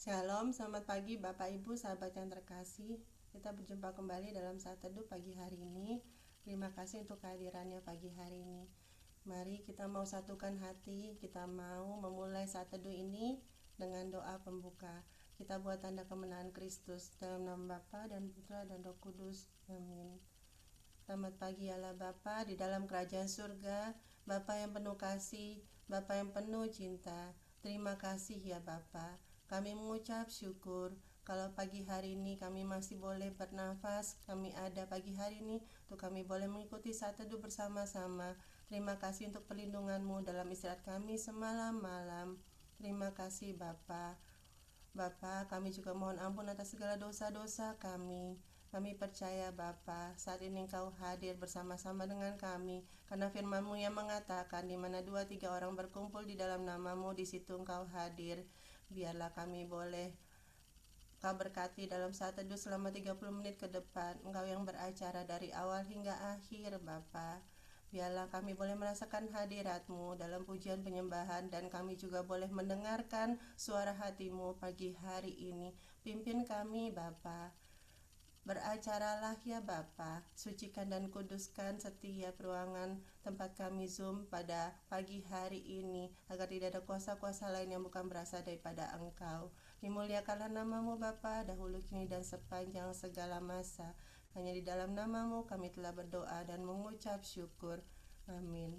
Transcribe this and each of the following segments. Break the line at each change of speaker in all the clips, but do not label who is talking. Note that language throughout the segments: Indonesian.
Shalom, selamat pagi Bapak Ibu, sahabat yang terkasih. Kita berjumpa kembali dalam saat teduh pagi hari ini. Terima kasih untuk kehadirannya pagi hari ini. Mari kita mau satukan hati, kita mau memulai saat teduh ini dengan doa pembuka. Kita buat tanda kemenangan Kristus dalam nama Bapa dan Putra dan Roh Kudus. Amin. Selamat pagi Allah Bapa di dalam kerajaan surga, Bapa yang penuh kasih, Bapa yang penuh cinta. Terima kasih ya Bapa. Kami mengucap syukur kalau pagi hari ini kami masih boleh bernafas, kami ada pagi hari ini untuk kami boleh mengikuti saat teduh bersama-sama. Terima kasih untuk perlindungan-Mu dalam istirahat kami semalam malam. Terima kasih Bapa. Bapa, kami juga mohon ampun atas segala dosa-dosa kami. Kami percaya Bapa, saat ini Engkau hadir bersama-sama dengan kami, karena firman-Mu yang mengatakan di mana 2-3 orang berkumpul di dalam nama-Mu, di situ Engkau hadir. Biarlah kami boleh Engkau berkati dalam saat teduh selama 30 menit ke depan. Engkau yang beracara dari awal hingga akhir Bapa. Biarlah kami boleh merasakan hadirat-Mu dalam pujian penyembahan, dan kami juga boleh mendengarkan suara hati-Mu pagi hari ini. Pimpin kami Bapa. Beracaralah ya Bapa, sucikan dan kuduskan setiap ruangan tempat kami Zoom pada pagi hari ini, agar tidak ada kuasa-kuasa lain yang bukan berasal daripada Engkau. Dimuliakanlah nama-Mu Bapa, dahulu kini dan sepanjang segala masa. Hanya di dalam nama-Mu kami telah berdoa dan mengucap syukur. Amin.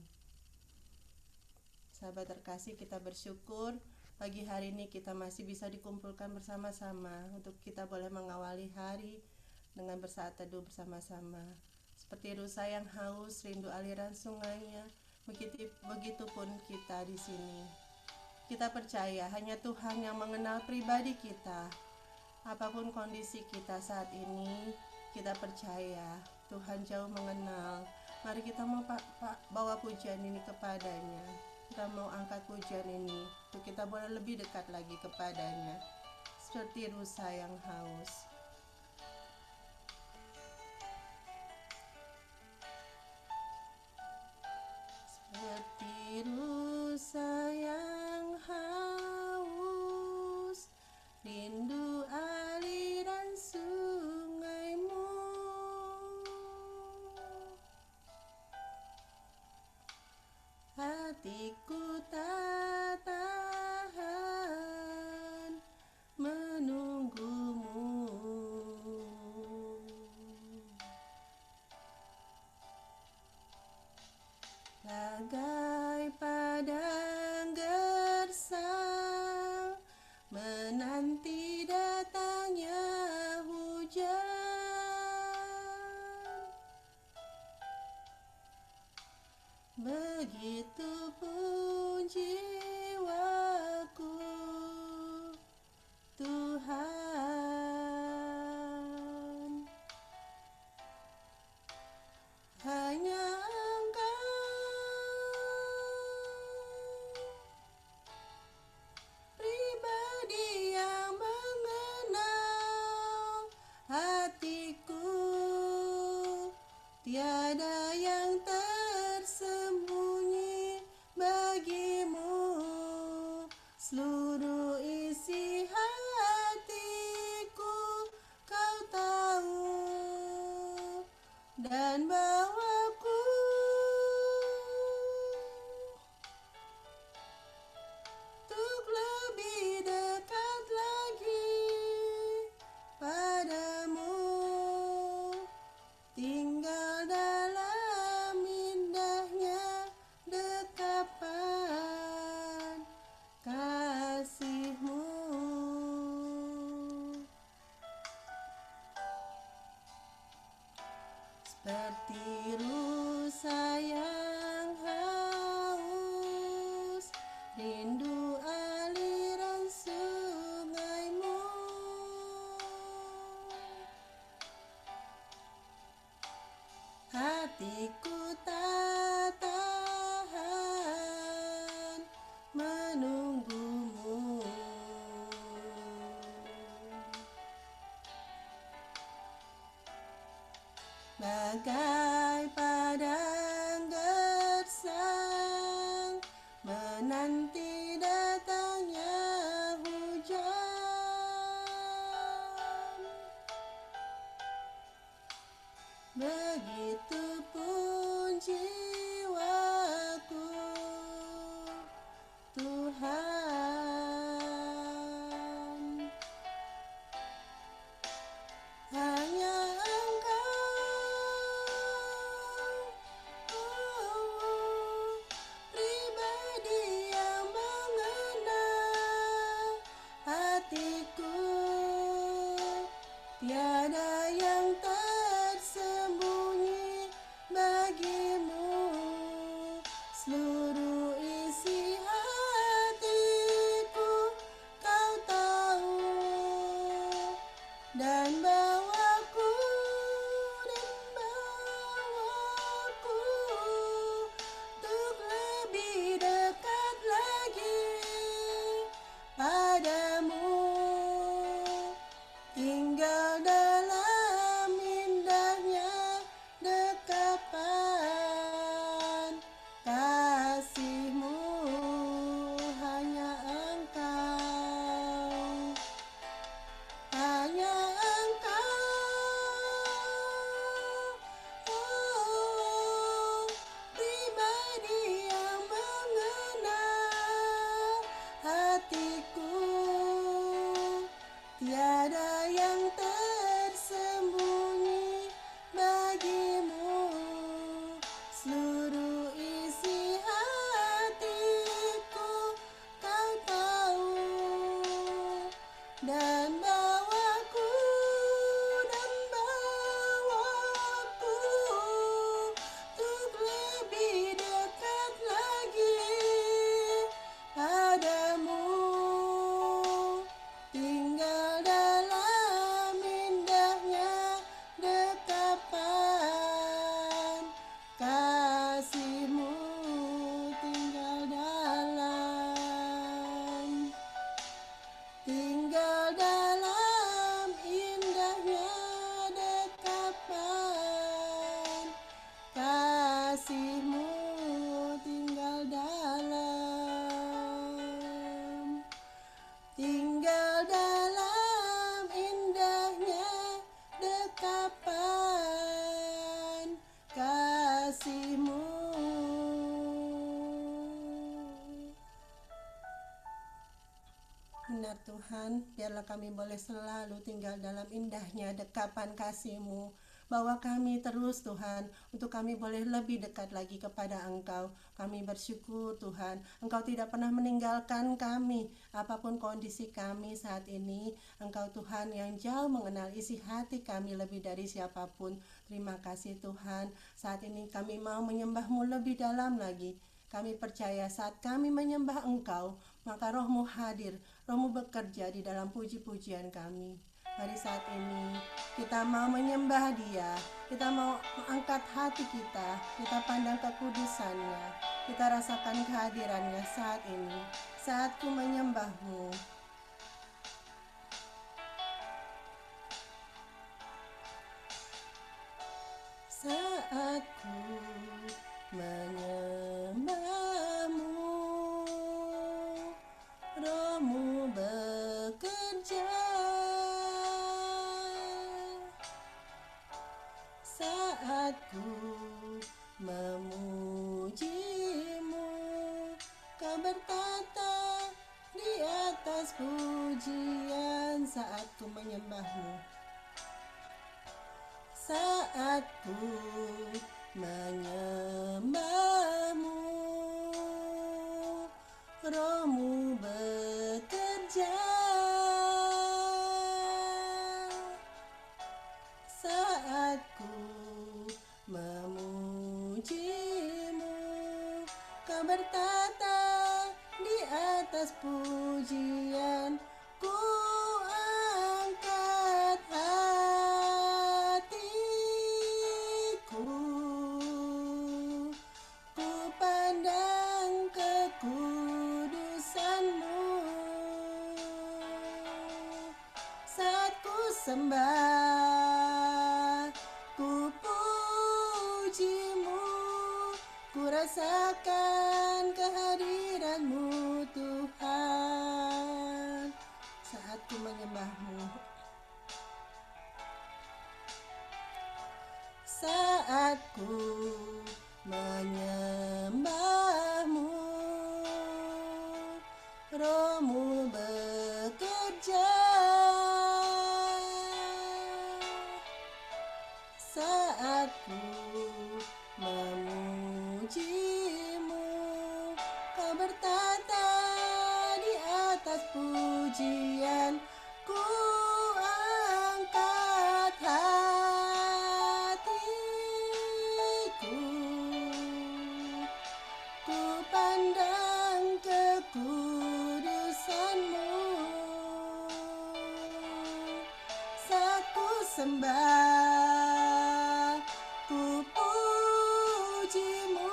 Sahabat terkasih, kita bersyukur pagi hari ini kita masih bisa dikumpulkan bersama-sama untuk kita boleh mengawali hari dengan bersaat teduh bersama-sama. Seperti rusa yang haus, rindu aliran sungainya, begitupun kita di sini. Kita percaya hanya Tuhan yang mengenal pribadi kita. Apapun kondisi kita saat ini, kita percaya Tuhan jauh mengenal. Mari kita mau bawa pujian ini kepadanya. Kita mau angkat pujian ini untuk kita boleh lebih dekat lagi kepadanya. Seperti rusa yang haus. Seperti rusa yang haus, rindu aliran sungai-Mu. Hatiku tak tahan menunggu-Mu. Bagai padang gersang menanti datangnya hujan, begitupun jiwaku Tuhan. Hanya Engkau pribadi yang mengenal hatiku, tiada yang tersembunyi bagi-Mu. Seluruh isi hatiku Kau tahu, dan bawaku untuk lebih dekat lagi padamu, tinggal dalam indahnya dekapan kasih-Mu. Seperti rusa yang haus, rindu aliran sungai-Mu. Hatiku tak tahan menunggu-Mu. Bagai Tuhan, biarlah kami boleh selalu tinggal dalam indahnya dekapan kasih-Mu, bahwa kami terus Tuhan, untuk kami boleh lebih dekat lagi kepada Engkau. Kami bersyukur Tuhan, Engkau tidak pernah meninggalkan kami, apapun kondisi kami saat ini. Engkau Tuhan yang jauh mengenal isi hati kami lebih dari siapapun. Terima kasih Tuhan, saat ini kami mau menyembah-Mu lebih dalam lagi. Kami percaya saat kami menyembah Engkau, maka Roh-Mu hadir, Roh-Mu bekerja di dalam puji-pujian kami. Mari saat ini kita mau menyembah Dia, kita mau mengangkat hati kita pandang kekudusannya, kita rasakan kehadirannya saat ini, saat ku menyembah-Mu. Saat ku menyembah-Mu, Roh-Mu bekerja. Saat ku memuji-Mu, Kau bertata di atas pujian. Saat ku menyembah-Mu, saat ku menyembah-Mu, Roh-Mu bekerja. Saat ku memuji-Mu, Kau bertata di atas pujian. Ku angkat hatiku, ku pandang kekudusan-Mu. Saat ku sembah, ku puji-Mu, ku rasakan kehadiran-Mu Tuhan. Saat ku menyembah-Mu, saat ku menyembah-Mu, Roh-Mu bekerja. Saat ku memuji-Mu, Kau bertata di atas pujian. Ku angkat hatiku, ku pandang kekudusan-Mu. Saat ku sembah, ku puji-Mu,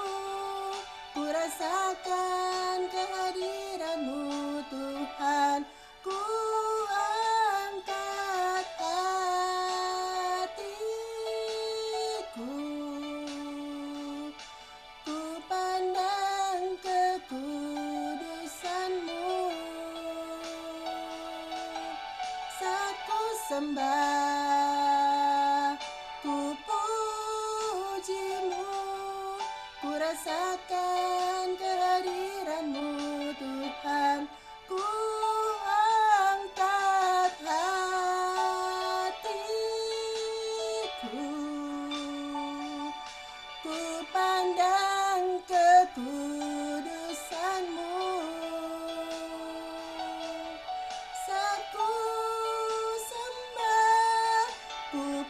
ku rasakan kehadiran-Mu Tuhan. Ku angkat hatiku, ku pandang kekudusan-Mu. Saat ku sembah, ku puji-Mu, ku rasakan kehadiran-Mu Tuhan. Ku angkat hatiku, ku pandang kekudusan-Mu. Saat ku sembah, ku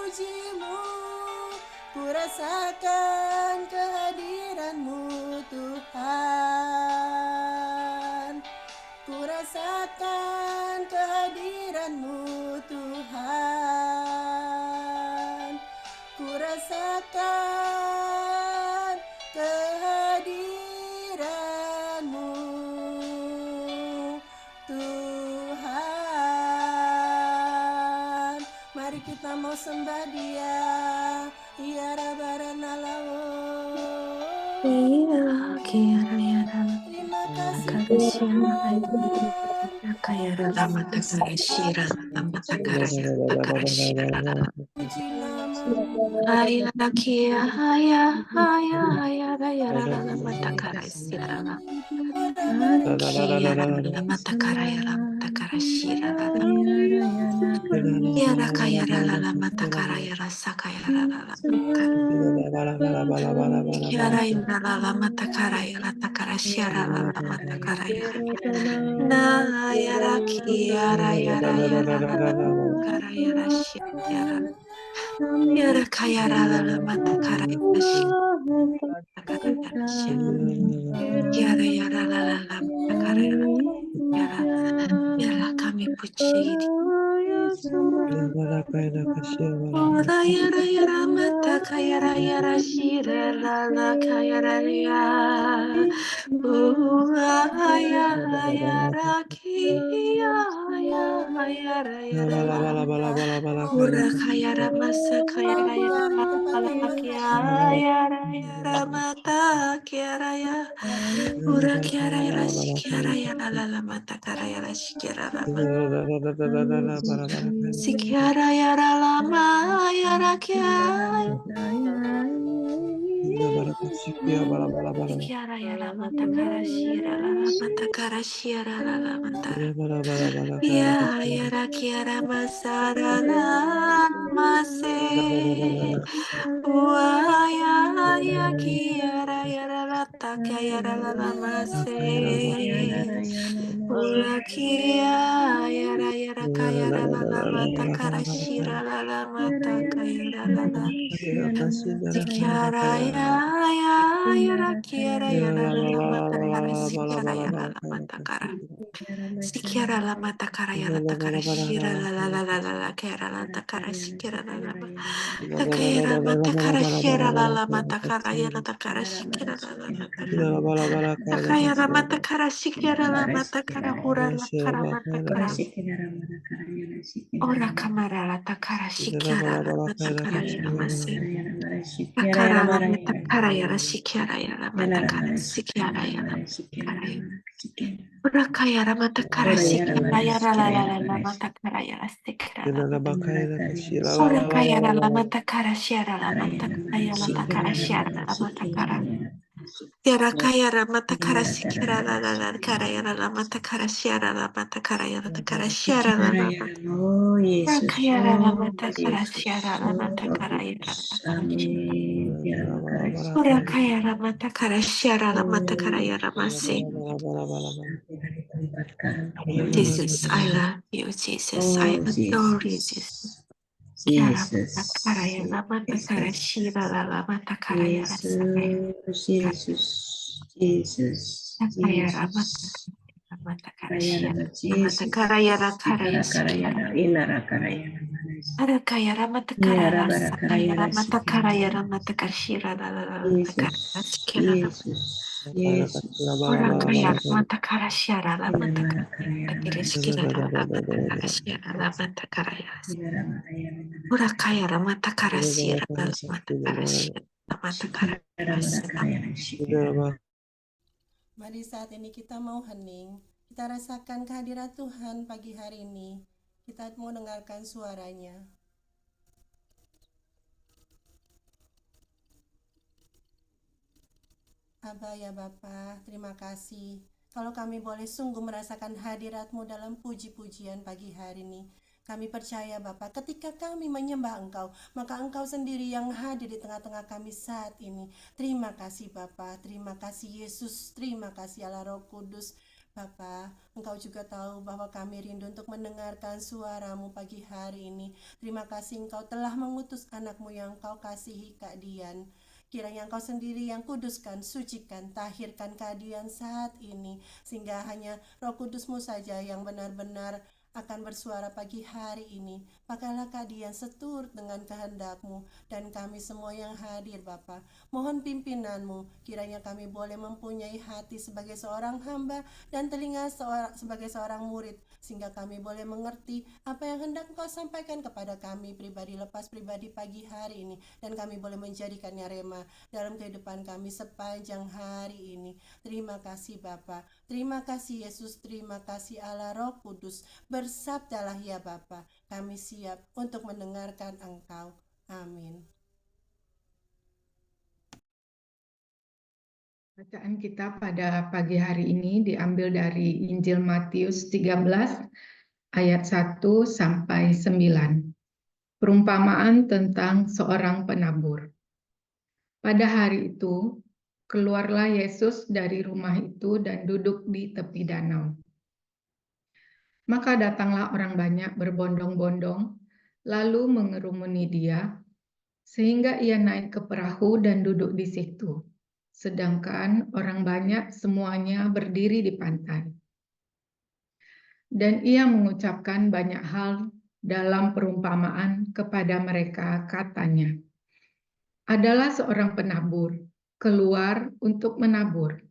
puji-Mu, ku rasakan kehadiran-Mu Tuhan. Ku rasakan kehadiran-Mu Tuhan. Ku rasakan kehadiran-Mu Tuhan. Mari kita mau sembah Dia. Ya Rabbana lawo. Terima kasih Tuhan. Puji nama-Mu.
sirala.
Ora
Kiara la matakara la matakara shira la la. Kiara kayara la matakara la sakaya la matakara. Kiara yara la matakara la takara shira la matakara yara. Na yara kiara yara la matakara yara shira yara. Yara kayara la matakara yara shira yara shira. Yara yara la matakara yara. Yara kami puji. Ora yara yara mata kayara yara shira la la kayara ya. Ya yara ki ya yara yara la. Ora kayara masa kayara yara la kya yara yara mata kyara ya. Ora kyara yara shikyara yara la mata kara yara shikyara la mata. Sikyara yara lama yara kya. Sikyara yara mata kara shira la mata kara shira la mata. Ya yara kyara masara la mase. Wa ya kyara yara la takya yara la mase. Ura kia yara yara kaya la la mata kara shira la mata kaya la sikyara ya yara kiara yara la mata kara sikyara yara la mata kara sikyara la mata kara yara takara shira la kara la takara sikyara la takara mata kara shira la mata kara yara takara sikyara la takaya la mata kara sikyara la mata kara hura la kara mata kara ora kamara la takara sikyara la mata kara yara mase takara la mata kara yara sikyara yara mata kara sikyara yara kara yara ora kaya la mata kara sikyara yara la mata kara yara sikyara la ora kaya la mata kara sikyara la mata kara yara takara sikyara la mata kara yara kaya la mata kara sikyara la kara yara la mata kara sikyara la mata kara yara takara sikyara la mata kaya la mata kara sikyara la mata kara yara ora kaya la mata kara sikyara la mata kara yara masi. Jesus, I love you, Jesus. I adore you, Jesus. Kiara mata kara yara mata kara shira la mata kara yara sakaya. Sakaya mata kara shira mata kara yara kara yasikira. Ara kaya mata kara rasa kaya mata kara yara mata kara shira la mata kara yasikira. Ora kaya mata kara shira la mata kara yasikira la mata kara shira la mata kara yasikira. Ora kaya mata kara shira la mata kara shira la mata kara yasikira.
Mari saat ini kita mau hening. Kita rasakan kehadiran Tuhan pagi hari ini. Kita mau dengarkan suaranya. Aba ya Bapa, terima kasih. Kalau kami boleh sungguh merasakan hadirat-Mu dalam puji-pujian pagi hari ini. Kami percaya Bapa, ketika kami menyembah Engkau, maka Engkau sendiri yang hadir di tengah-tengah kami saat ini. Terima kasih Bapa, terima kasih Yesus, terima kasih Allah Roh Kudus. Bapa, Engkau juga tahu bahwa kami rindu untuk mendengarkan suara-Mu pagi hari ini. Terima kasih Engkau telah mengutus anak-Mu yang Engkau kasihi, Kak Dian. Kiranya Engkau sendiri yang kuduskan, sucikan, tahirkan keadilan saat ini, sehingga hanya Roh Kudus-Mu saja yang benar-benar akan bersuara pagi hari ini. Pakailah keadilan seturut dengan kehendak-Mu, dan kami semua yang hadir Bapa, mohon pimpinan-Mu. Kiranya kami boleh mempunyai hati sebagai seorang hamba dan telinga sebagai seorang murid, sehingga kami boleh mengerti apa yang hendak Engkau sampaikan kepada kami pribadi lepas pribadi pagi hari ini, dan kami boleh menjadikannya rema dalam kehidupan kami sepanjang hari ini. Terima kasih Bapa, terima kasih Yesus, terima kasih Allah Roh Kudus. Bersabdalah ya Bapa, kami siap untuk mendengarkan Engkau. Amin.
Bacaan kita pada pagi hari ini diambil dari Injil Matius 13 ayat 1 sampai 9. Perumpamaan tentang seorang penabur. Pada hari itu, keluarlah Yesus dari rumah itu dan duduk di tepi danau. Maka datanglah orang banyak berbondong-bondong, lalu mengerumuni dia, sehingga ia naik ke perahu dan duduk di situ. Sedangkan orang banyak semuanya berdiri di pantai. Dan ia mengucapkan banyak hal dalam perumpamaan kepada mereka, katanya, adalah seorang penabur, keluar untuk menabur.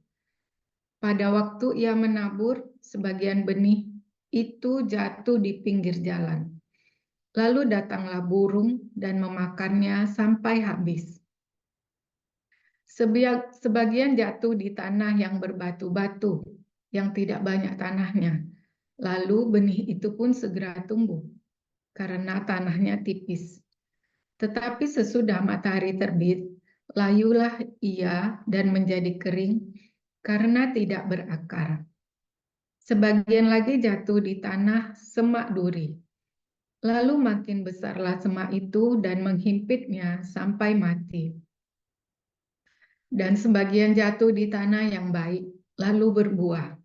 Pada waktu ia menabur, sebagian benih itu jatuh di pinggir jalan. Lalu datanglah burung dan memakannya sampai habis. Sebagian jatuh di tanah yang berbatu-batu, yang tidak banyak tanahnya. Lalu benih itu pun segera tumbuh, karena tanahnya tipis. Tetapi sesudah matahari terbit, layulah ia dan menjadi kering, karena tidak berakar. Sebagian lagi jatuh di tanah semak duri. Lalu makin besarlah semak itu dan menghimpitnya sampai mati. Dan sebagian jatuh di tanah yang baik, lalu berbuah.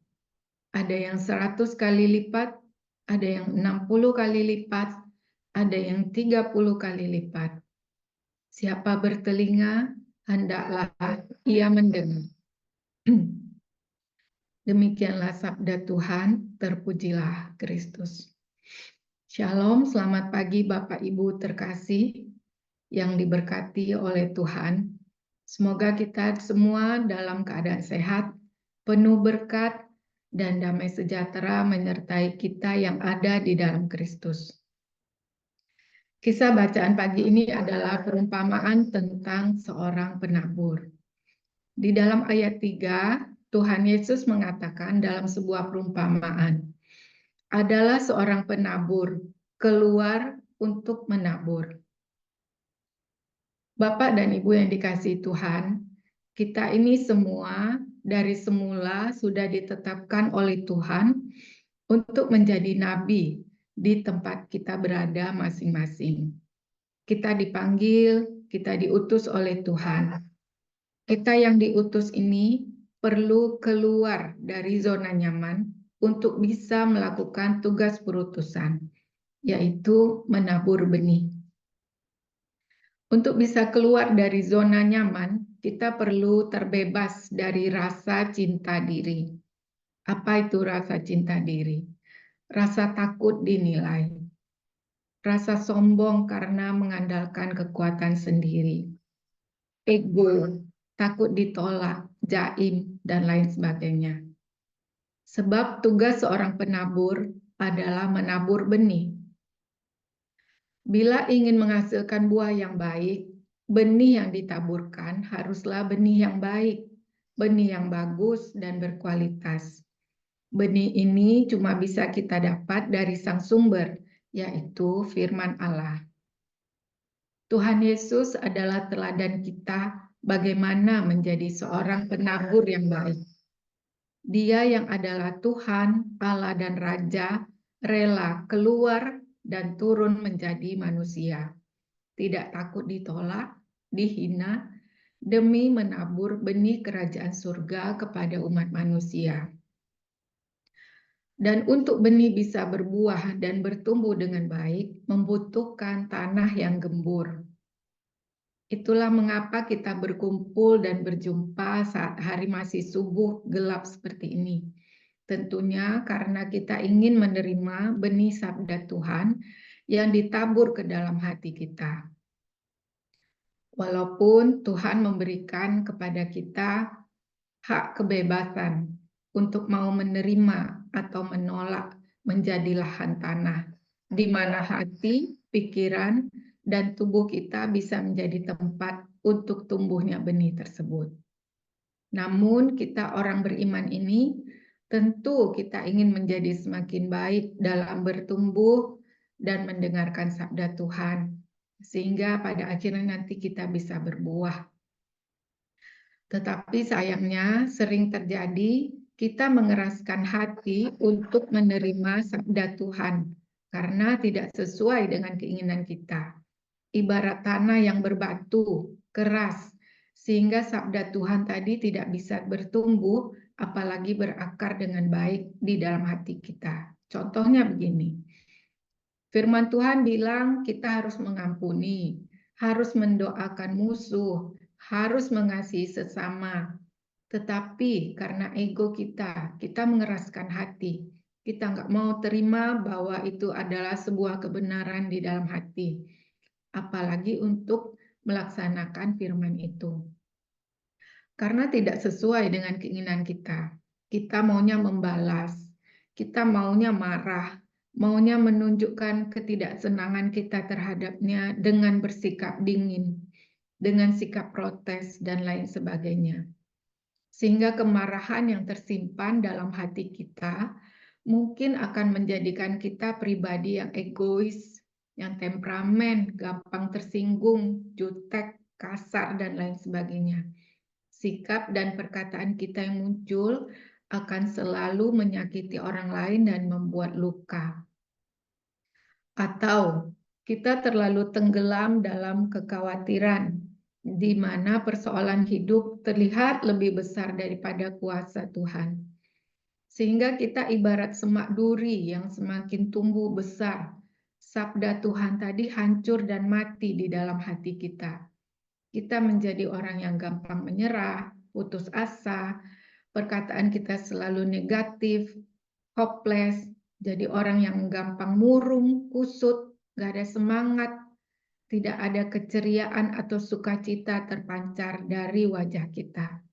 Ada yang 100 kali lipat, ada yang 60 kali lipat, ada yang 30 kali lipat. Siapa bertelinga, hendaklah ia mendengar. Demikianlah sabda Tuhan, terpujilah Kristus. Shalom, selamat pagi Bapak Ibu terkasih yang diberkati oleh Tuhan. Semoga kita semua dalam keadaan sehat, penuh berkat, dan damai sejahtera menyertai kita yang ada di dalam Kristus. Kisah bacaan pagi ini adalah perumpamaan tentang seorang penabur. Di dalam ayat 3, Tuhan Yesus mengatakan dalam sebuah perumpamaan, adalah seorang penabur keluar untuk menabur. Bapak dan Ibu yang dikasihi Tuhan, kita ini semua dari semula sudah ditetapkan oleh Tuhan untuk menjadi nabi di tempat kita berada masing-masing. Kita dipanggil, kita diutus oleh Tuhan. Kita yang diutus ini perlu keluar dari zona nyaman untuk bisa melakukan tugas perutusan, yaitu menabur benih. Untuk bisa keluar dari zona nyaman, kita perlu terbebas dari rasa cinta diri. Apa itu rasa cinta diri? Rasa takut dinilai, rasa sombong karena mengandalkan kekuatan sendiri, ego, takut ditolak, jaim, dan lain sebagainya. Sebab tugas seorang penabur adalah menabur benih. Bila ingin menghasilkan buah yang baik, benih yang ditaburkan haruslah benih yang baik, benih yang bagus dan berkualitas. Benih ini cuma bisa kita dapat dari sang sumber, yaitu firman Allah. Tuhan Yesus adalah teladan kita bagaimana menjadi seorang penabur yang baik. Dia yang adalah Tuhan, Allah dan Raja, rela keluar dan turun menjadi manusia. Tidak takut ditolak, dihina, demi menabur benih kerajaan surga kepada umat manusia. Dan untuk benih bisa berbuah dan bertumbuh dengan baik, membutuhkan tanah yang gembur. Itulah mengapa kita berkumpul dan berjumpa saat hari masih subuh gelap seperti ini. Tentunya karena kita ingin menerima benih sabda Tuhan yang ditabur ke dalam hati kita. Walaupun Tuhan memberikan kepada kita hak kebebasan untuk mau menerima atau menolak menjadi lahan tanah, di mana hati, pikiran, dan tubuh kita bisa menjadi tempat untuk tumbuhnya benih tersebut. Namun kita orang beriman ini tentu kita ingin menjadi semakin baik dalam bertumbuh dan mendengarkan sabda Tuhan, sehingga pada akhirnya nanti kita bisa berbuah. Tetapi sayangnya sering terjadi kita mengeraskan hati untuk menerima sabda Tuhan karena tidak sesuai dengan keinginan kita. Ibarat tanah yang berbatu, keras, sehingga sabda Tuhan tadi tidak bisa bertumbuh, apalagi berakar dengan baik di dalam hati kita. Contohnya begini, firman Tuhan bilang kita harus mengampuni, harus mendoakan musuh, harus mengasihi sesama. Tetapi karena ego kita mengeraskan hati. Kita nggak mau terima bahwa itu adalah sebuah kebenaran di dalam hati. Apalagi untuk melaksanakan firman itu. Karena tidak sesuai dengan keinginan kita. Kita maunya membalas, kita maunya marah, maunya menunjukkan ketidaksenangan kita terhadapnya dengan bersikap dingin, dengan sikap protes, dan lain sebagainya. Sehingga kemarahan yang tersimpan dalam hati kita mungkin akan menjadikan kita pribadi yang egois, yang temperamen, gampang tersinggung, jutek, kasar, dan lain sebagainya. Sikap dan perkataan kita yang muncul akan selalu menyakiti orang lain dan membuat luka. Atau kita terlalu tenggelam dalam kekhawatiran, di mana persoalan hidup terlihat lebih besar daripada kuasa Tuhan. Sehingga kita ibarat semak duri yang semakin tumbuh besar. Sabda Tuhan tadi hancur dan mati di dalam hati kita. Kita menjadi orang yang gampang menyerah, putus asa, perkataan kita selalu negatif, hopeless, jadi orang yang gampang murung, kusut, gak ada semangat, tidak ada keceriaan atau sukacita terpancar dari wajah kita.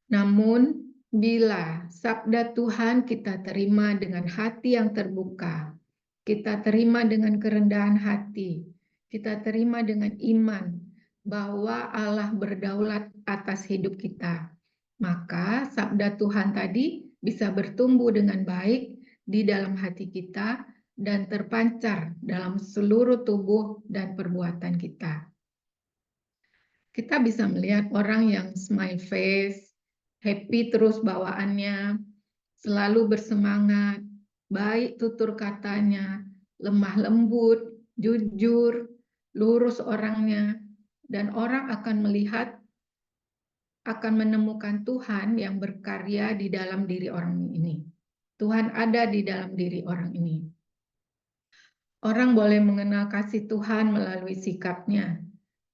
Namun, bila sabda Tuhan kita terima dengan hati yang terbuka, kita terima dengan kerendahan hati, kita terima dengan iman bahwa Allah berdaulat atas hidup kita, maka sabda Tuhan tadi bisa bertumbuh dengan baik di dalam hati kita dan terpancar dalam seluruh tubuh dan perbuatan kita. Kita bisa melihat orang yang smile face, happy terus bawaannya, selalu bersemangat, baik tutur katanya, lemah lembut, jujur, lurus orangnya, dan orang akan melihat, akan menemukan Tuhan yang berkarya di dalam diri orang ini. Tuhan ada di dalam diri orang ini. Orang boleh mengenal kasih Tuhan melalui sikapnya.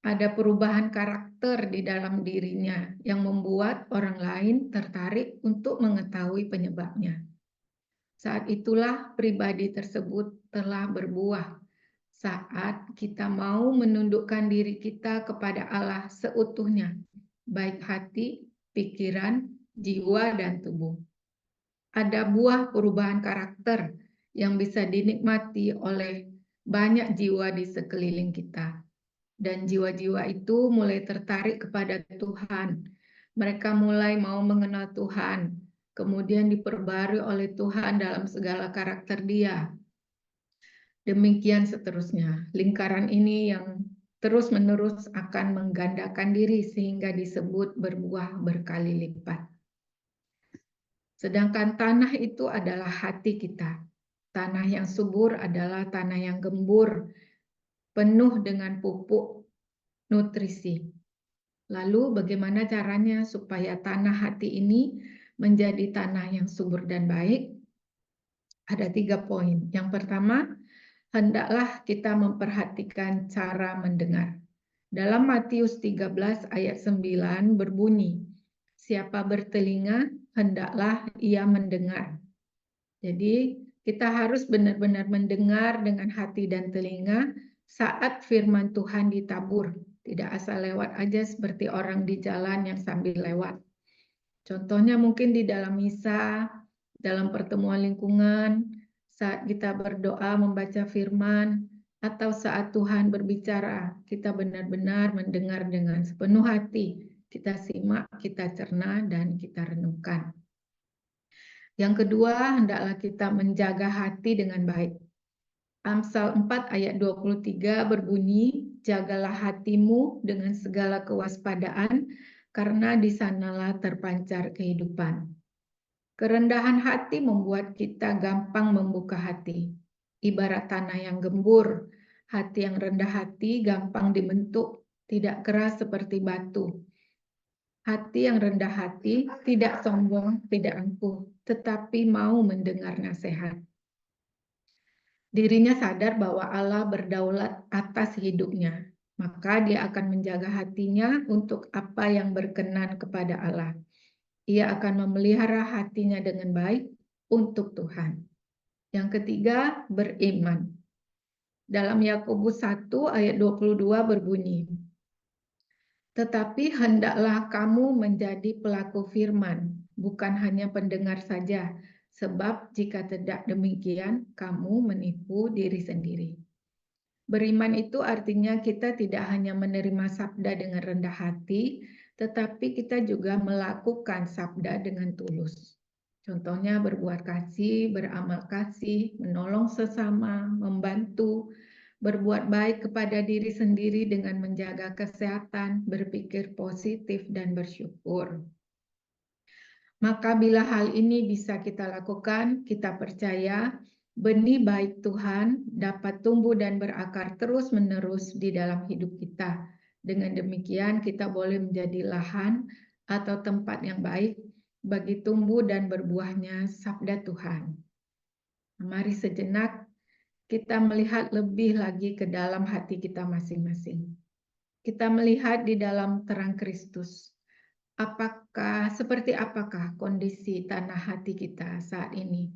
Ada perubahan karakter di dalam dirinya yang membuat orang lain tertarik untuk mengetahui penyebabnya. Saat itulah pribadi tersebut telah berbuah. Saat kita mau menundukkan diri kita kepada Allah seutuhnya, baik hati, pikiran, jiwa, dan tubuh. Ada buah perubahan karakter yang bisa dinikmati oleh banyak jiwa di sekeliling kita. Dan jiwa-jiwa itu mulai tertarik kepada Tuhan. Mereka mulai mau mengenal Tuhan, kemudian diperbarui oleh Tuhan dalam segala karakter Dia. Demikian seterusnya. Lingkaran ini yang terus-menerus akan menggandakan diri sehingga disebut berbuah berkali lipat. Sedangkan tanah itu adalah hati kita. Tanah yang subur adalah tanah yang gembur, penuh dengan pupuk nutrisi. Lalu bagaimana caranya supaya tanah hati ini menjadi tanah yang subur dan baik? Ada 3 poin. Yang pertama, hendaklah kita memperhatikan cara mendengar. Dalam Matius 13 ayat 9 berbunyi, siapa bertelinga, hendaklah ia mendengar. Jadi kita harus benar-benar mendengar dengan hati dan telinga saat firman Tuhan ditabur. Tidak asal lewat aja seperti orang di jalan yang sambil lewat. Contohnya mungkin di dalam misa, dalam pertemuan lingkungan, saat kita berdoa membaca firman, atau saat Tuhan berbicara, kita benar-benar mendengar dengan sepenuh hati. Kita simak, kita cerna, dan kita renungkan. Yang kedua, hendaklah kita menjaga hati dengan baik. Amsal 4 ayat 23 berbunyi, jagalah hatimu dengan segala kewaspadaan, karena di sanalah terpancar kehidupan. Kerendahan hati membuat kita gampang membuka hati. Ibarat tanah yang gembur, hati yang rendah hati gampang dibentuk, tidak keras seperti batu. Hati yang rendah hati tidak sombong, tidak angkuh, tetapi mau mendengar nasihat. Dirinya sadar bahwa Allah berdaulat atas hidupnya, maka dia akan menjaga hatinya untuk apa yang berkenan kepada Allah. Ia akan memelihara hatinya dengan baik untuk Tuhan. Yang ketiga, beriman. Dalam Yakobus 1 ayat 22 berbunyi, "Tetapi hendaklah kamu menjadi pelaku firman, bukan hanya pendengar saja, sebab jika tidak demikian, kamu menipu diri sendiri." Beriman itu artinya kita tidak hanya menerima sabda dengan rendah hati, tetapi kita juga melakukan sabda dengan tulus. Contohnya berbuat kasih, beramal kasih, menolong sesama, membantu, berbuat baik kepada diri sendiri dengan menjaga kesehatan, berpikir positif, dan bersyukur. Maka bila hal ini bisa kita lakukan, kita percaya benih baik Tuhan dapat tumbuh dan berakar terus-menerus di dalam hidup kita. Dengan demikian kita boleh menjadi lahan atau tempat yang baik bagi tumbuh dan berbuahnya sabda Tuhan. Mari sejenak kita melihat lebih lagi ke dalam hati kita masing-masing. Kita melihat di dalam terang Kristus. Seperti apakah kondisi tanah hati kita saat ini?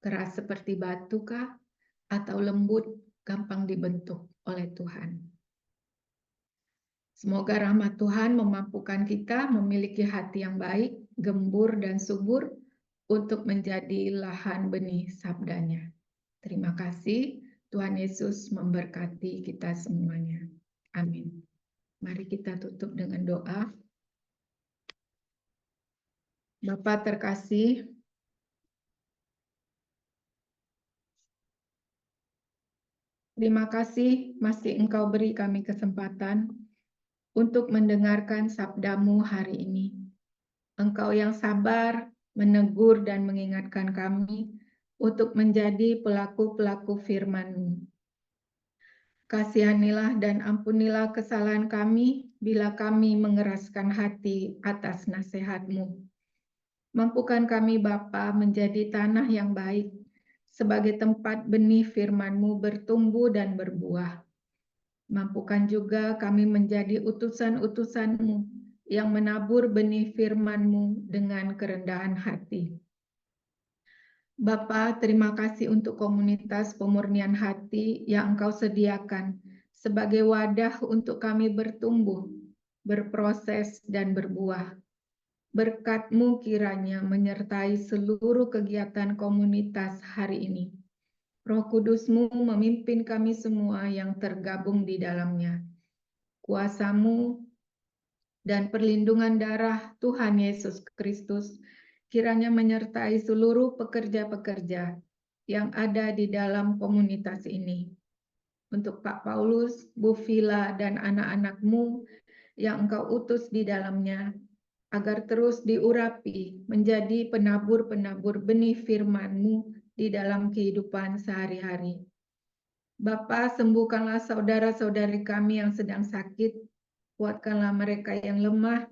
Keras seperti batu kah? Atau lembut, gampang dibentuk oleh Tuhan? Semoga rahmat Tuhan memampukan kita memiliki hati yang baik, gembur dan subur untuk menjadi lahan benih sabdanya. Terima kasih, Tuhan Yesus memberkati kita semuanya. Amin. Mari kita tutup dengan doa. Bapa terkasih, terima kasih masih Engkau beri kami kesempatan untuk mendengarkan sabda-Mu hari ini. Engkau yang sabar, menegur dan mengingatkan kami untuk menjadi pelaku-pelaku firman-Mu. Kasihanilah dan ampunilah kesalahan kami bila kami mengeraskan hati atas nasihat-Mu. Mampukan kami Bapa menjadi tanah yang baik, sebagai tempat benih firman-Mu bertumbuh dan berbuah. Mampukan juga kami menjadi utusan-utusan-Mu yang menabur benih firman-Mu dengan kerendahan hati. Bapa, terima kasih untuk komunitas pemurnian hati yang Engkau sediakan sebagai wadah untuk kami bertumbuh, berproses, dan berbuah. Berkat-Mu kiranya menyertai seluruh kegiatan komunitas hari ini. Roh Kudus-Mu memimpin kami semua yang tergabung di dalamnya. Kuasa-Mu dan perlindungan darah Tuhan Yesus Kristus kiranya menyertai seluruh pekerja-pekerja yang ada di dalam komunitas ini. Untuk Pak Paulus, Bu Vila, dan anak-anak-Mu yang Engkau utus di dalamnya, agar terus diurapi menjadi penabur-penabur benih firman-Mu di dalam kehidupan sehari-hari. Bapa, sembuhkanlah saudara-saudari kami yang sedang sakit, kuatkanlah mereka yang lemah,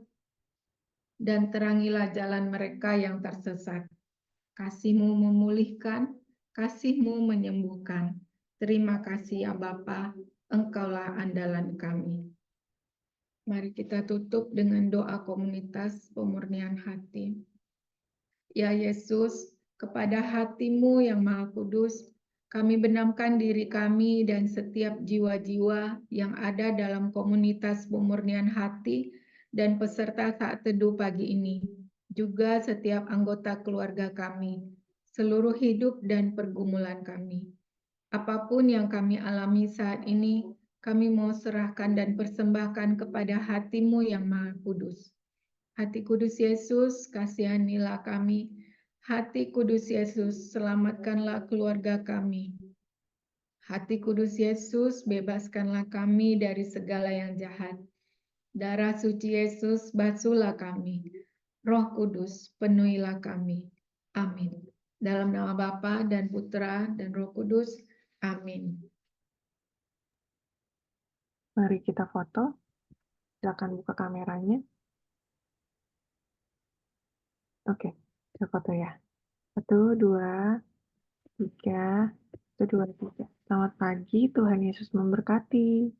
dan terangilah jalan mereka yang tersesat. Kasih-Mu memulihkan, kasih-Mu menyembuhkan. Terima kasih ya Bapa, Engkaulah andalan kami. Mari kita tutup dengan doa komunitas pemurnian hati. Ya Yesus, kepada hati-Mu yang Maha Kudus, kami benamkan diri kami dan setiap jiwa-jiwa yang ada dalam komunitas pemurnian hati dan peserta saat teduh pagi ini. Juga setiap anggota keluarga kami, seluruh hidup dan pergumulan kami. Apapun yang kami alami saat ini, kami mau serahkan dan persembahkan kepada hati-Mu yang Maha Kudus. Hati Kudus Yesus, kasihanilah kami. Hati Kudus Yesus, selamatkanlah keluarga kami. Hati Kudus Yesus, bebaskanlah kami dari segala yang jahat. Darah suci Yesus, basuhlah kami. Roh Kudus, penuhilah kami. Amin. Dalam nama Bapa dan Putra dan Roh Kudus. Amin.
Mari kita foto. Silakan buka kameranya. Oke, kita foto ya. 1, 2, 3. 1, 2, 3. Selamat pagi, Tuhan Yesus memberkati.